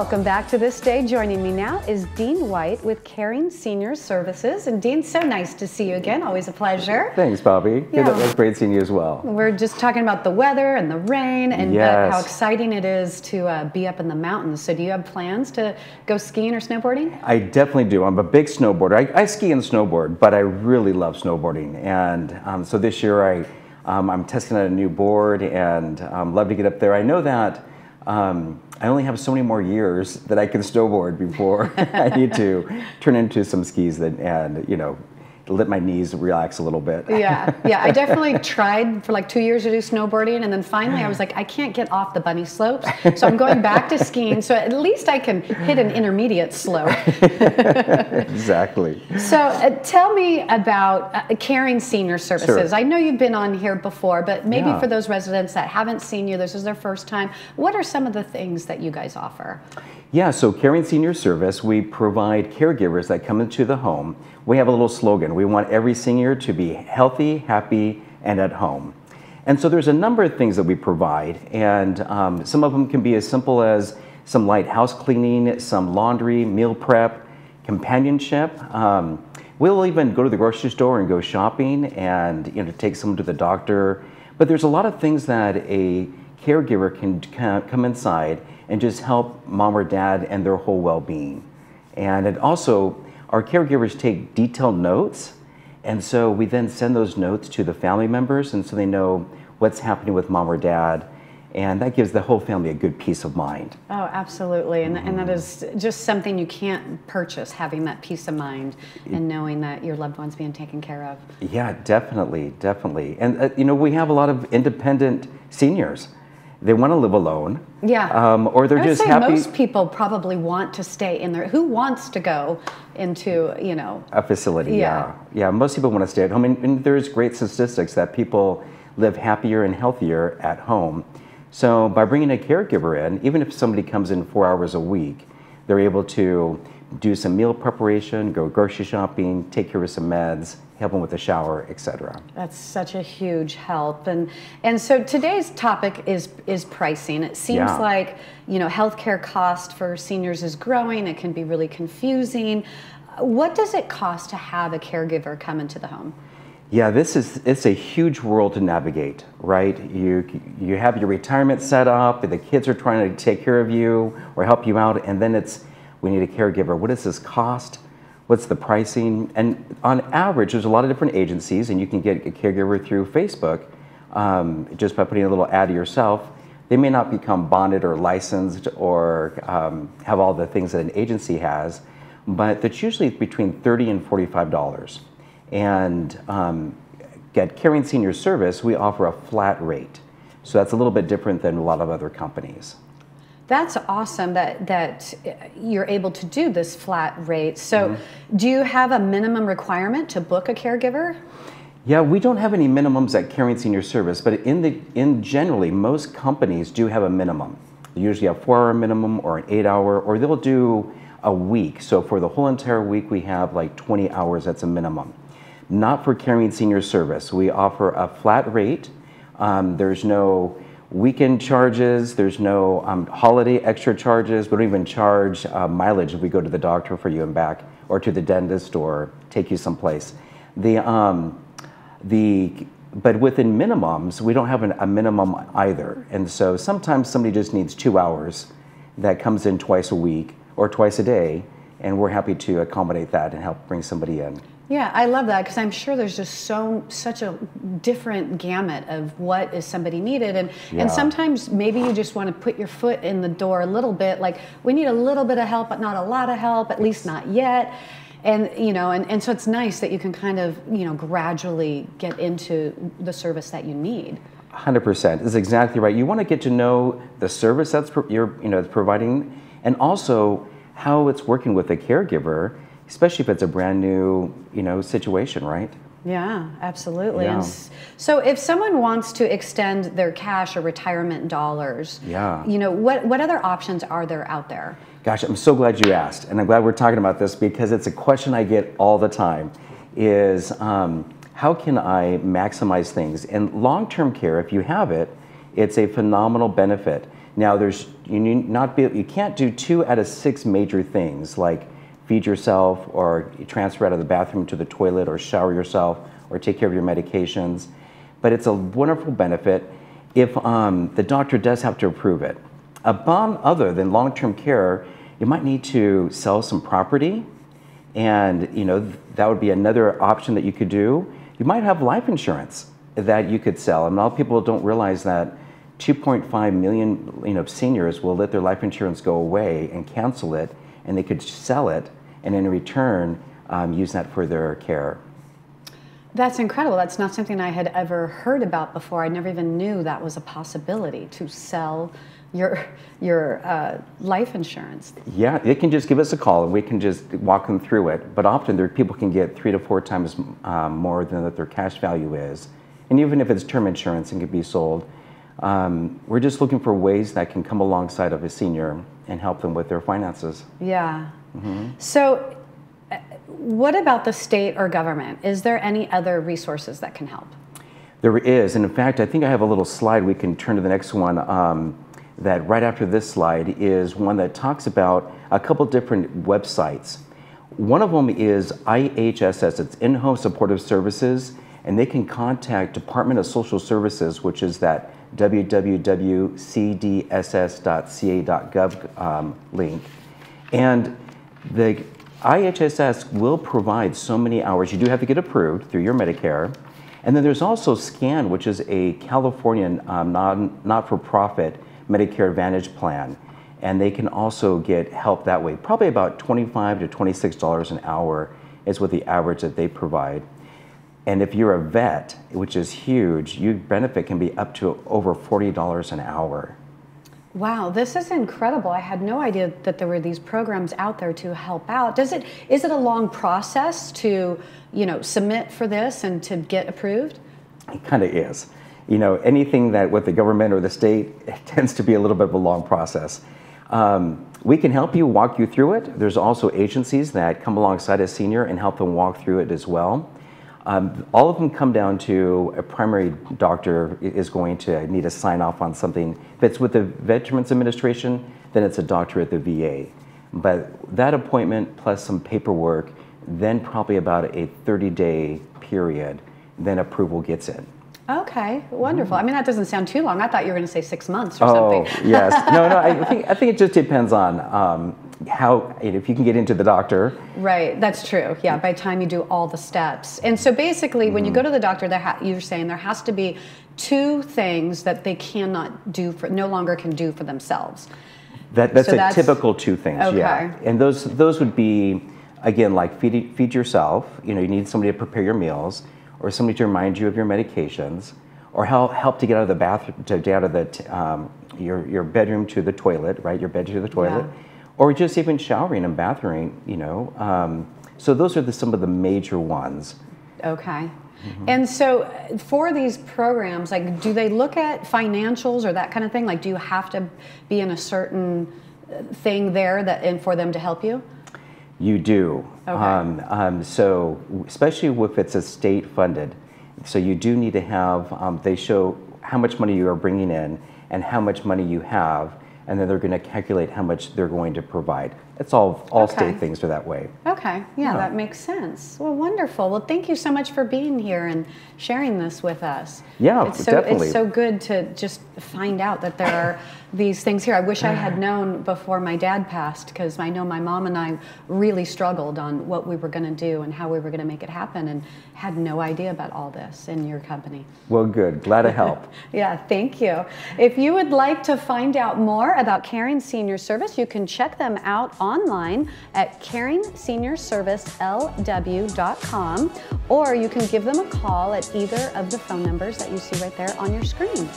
Welcome back to This Day. Joining me now is Dean White with Caring Senior Services. And Dean, so nice to see you again. Always a pleasure. Thanks, Bobby. Yeah. It was great seeing you as well. We're just talking about the weather and the rain and Yes. how exciting it is to be up in the mountains. So do you have plans to go skiing or snowboarding? I definitely do. I'm a big snowboarder. I ski and snowboard, but I really love snowboarding. And so this year I'm testing out a new board and love to get up there. I know that I only have so many more years that I can snowboard before I need to turn into some skis and let my knees relax a little bit. Yeah, I definitely tried for like 2 years to do snowboarding, and then finally I was like, I can't get off the bunny slopes, so I'm going back to skiing, so at least I can hit an intermediate slope. Exactly. So tell me about Caring Senior Services. Sure. I know you've been on here before, but maybe Yeah. for those residents that haven't seen you, this is their first time, what are some of the things that you guys offer? Yeah, so Caring Senior Service, we provide caregivers that come into the home. We have a little slogan. We want every senior to be healthy, happy, and at home. And so there's a number of things that we provide, and some of them can be as simple as some light house cleaning, some laundry, meal prep, companionship. We'll even go to the grocery store and go shopping and take someone to the doctor. But there's a lot of things that a caregiver can come inside and just help mom or dad and their whole well-being. And it also, our caregivers take detailed notes, and so we then send those notes to the family members, and so they know what's happening with mom or dad, and that gives the whole family a good peace of mind. Oh, absolutely, and that is just something you can't purchase, having that peace of mind and knowing that your loved one's being taken care of. Yeah, definitely. And we have a lot of independent seniors. They want to live alone. Yeah. Or they're just happy. Most people probably want to stay in there. Who wants to go into, a facility? Yeah. Yeah, most people want to stay at home. And there's great statistics that people live happier and healthier at home. So by bringing a caregiver in, even if somebody comes in 4 hours a week, they're able to do some meal preparation, go grocery shopping, take care of some meds, help them with a shower, etc. That's such a huge help. And so today's topic is pricing. It seems like, healthcare cost for seniors is growing. It can be really confusing. What does it cost to have a caregiver come into the home? Yeah, it's a huge world to navigate, right? You have your retirement set up, the kids are trying to take care of you or help you out, and then we need a caregiver. What does this cost? What's the pricing? And on average, there's a lot of different agencies, and you can get a caregiver through Facebook just by putting a little ad of yourself. They may not become bonded or licensed or have all the things that an agency has, but that's usually between $30 and $45. And at Caring Senior Service, we offer a flat rate. So that's a little bit different than a lot of other companies. That's awesome that you're able to do this flat rate. So do you have a minimum requirement to book a caregiver? Yeah, we don't have any minimums at Caring Senior Service, but in generally, most companies do have a minimum. They usually have a 4-hour minimum or an 8-hour, or they'll do a week. So for the whole entire week, we have like 20 hours, that's a minimum. Not for Caring Senior Service. We offer a flat rate. There's no weekend charges, there's no holiday extra charges. We don't even charge mileage if we go to the doctor for you and back, or to the dentist, or take you someplace. But within minimums, we don't have a minimum either. And so sometimes somebody just needs 2 hours that comes in twice a week or twice a day, and we're happy to accommodate that and help bring somebody in. Yeah, I love that, because I'm sure there's just such a different gamut of what is somebody needed, and sometimes maybe you just want to put your foot in the door a little bit, like we need a little bit of help but not a lot of help, at least not yet. And and so it's nice that you can kind of gradually get into the service that you need. 100% is exactly right. You want to get to know the service that's it's providing, and also how it's working with a caregiver, especially if it's a brand new, situation, right? Yeah, absolutely. Yeah. And so if someone wants to extend their cash or retirement dollars, what other options are there out there? Gosh, I'm so glad you asked, and I'm glad we're talking about this, because it's a question I get all the time, is how can I maximize things? And long-term care, if you have it, it's a phenomenal benefit. Now, you can't do 2 out of 6 major things like feed yourself or transfer out of the bathroom to the toilet or shower yourself or take care of your medications. But it's a wonderful benefit if the doctor does have to approve it. Other than long-term care, you might need to sell some property, and that would be another option that you could do. You might have life insurance that you could sell. And a lot of people don't realize that 2.5 million seniors will let their life insurance go away and cancel it, and they could sell it and in return use that for their care. That's incredible. That's not something I had ever heard about before. I never even knew that was a possibility, to sell your life insurance. Yeah, they can just give us a call and we can just walk them through it. But often people can get 3 to 4 times more than that their cash value is. And even if it's term insurance and can be sold, we're just looking for ways that can come alongside of a senior and help them with their finances. Yeah. So what about the state or government? Is there any other resources that can help? There is, and in fact, I think I have a little slide. We can turn to the next one. That right after this slide is one that talks about a couple different websites. One of them is IHSS, it's In-Home Supportive Services, and they can contact Department of Social Services, which is that www.cdss.ca.gov link. And the IHSS will provide so many hours. You do have to get approved through your Medicare. And then there's also SCAN, which is a Californian not-for-profit Medicare Advantage plan. And they can also get help that way. Probably about $25 to $26 an hour is what the average that they provide. And if you're a vet, which is huge, your benefit can be up to over $40 an hour. Wow, this is incredible. I had no idea that there were these programs out there to help out. Is it a long process to, submit for this and to get approved? It kind of is. Anything that with the government or the state, it tends to be a little bit of a long process. We can help you, walk you through it. There's also agencies that come alongside a senior and help them walk through it as well. All of them come down to a primary doctor is going to need to sign off on something. If it's with the Veterans Administration, then it's a doctor at the VA. But that appointment plus some paperwork, then probably about a 30-day period, then approval gets in. Okay, wonderful. I mean, that doesn't sound too long. I thought you were going to say 6 months or something. Oh, yes. No, I think it just depends on how, if you can get into the doctor. Right, that's true. Yeah, by the time you do all the steps. And so basically, when you go to the doctor, you're saying there has to be 2 things that they cannot do no longer can do for themselves. That's a typical 2 things, okay. Yeah. And those would be, again, like feed yourself. You need somebody to prepare your meals, or somebody to remind you of your medications, or help to get out of the bathroom, to get out of your bedroom to the toilet, right? Your bed to the toilet, yeah. Or just even showering and bathing, So those are some of the major ones. Okay. And so for these programs, do they look at financials or that kind of thing? Do you have to be in a certain thing there and for them to help you? You do. Okay. So especially if it's a state funded, so you do need to have, they show how much money you are bringing in and how much money you have, and then they're going to calculate how much they're going to provide. It's all okay. State things are that way. Okay, yeah, that makes sense. Well, wonderful. Well, thank you so much for being here and sharing this with us. Yeah, definitely. It's so good to just find out that there are these things here. I wish I had known before my dad passed, because I know my mom and I really struggled on what we were going to do and how we were going to make it happen, and had no idea about all this in your company. Well, good. Glad to help. Yeah, thank you. If you would like to find out more about Caring Senior Service, you can check them out online at caringseniorsservicelw.com, or you can give them a call at either of the phone numbers that you see right there on your screen.